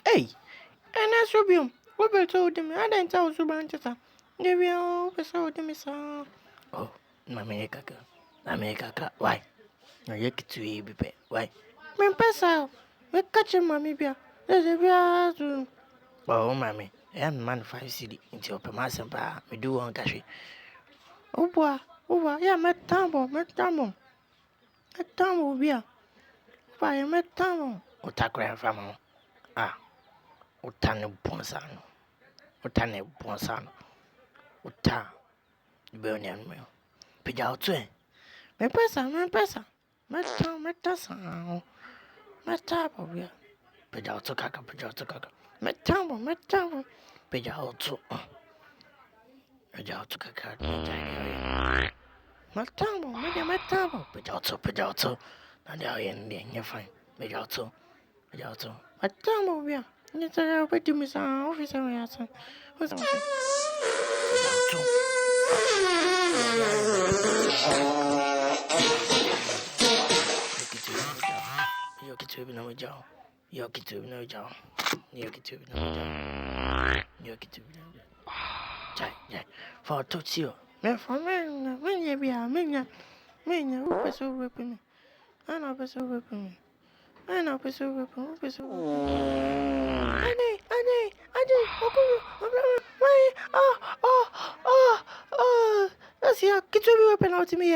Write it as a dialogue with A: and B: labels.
A: Hey, and that's Rubium. What about told me? I didn't tell you about it. Maybe I'll be so to me, sir. Oh, Mammy Kaka. Mammy Kaka. Why? I get to you, Bipe. Why? Men Pessa. We catch him, Mammy Bia. There's a beer. Oh, Mammy. I am man 5 city into your permas and bar. We do one cash. Oh, boy. Oh, yeah, met tambo. A tambo beer. Why, I met tambo. Otakra from ah. Utane Bonsano. Utane Bonsano. Uta. Burnian mill. Pijao twin. Me pesa. Meta. Meta, Bobia. Pijao to kaka. Metambo. Pijao to. Pijao to kaka. Metambo. Pijao to. And they are in the fine. Pijao to. Metambo, yeah. It's a way to miss our officer. What's the Yoki no jaw. Yoki no jaw. Jai. For Tokyo. Me for me, when you be a minion, who was so whipping me. I know, was so whipping me. I know, was so whipping me. Why? Oh, that's here. Get to be whipping out to me.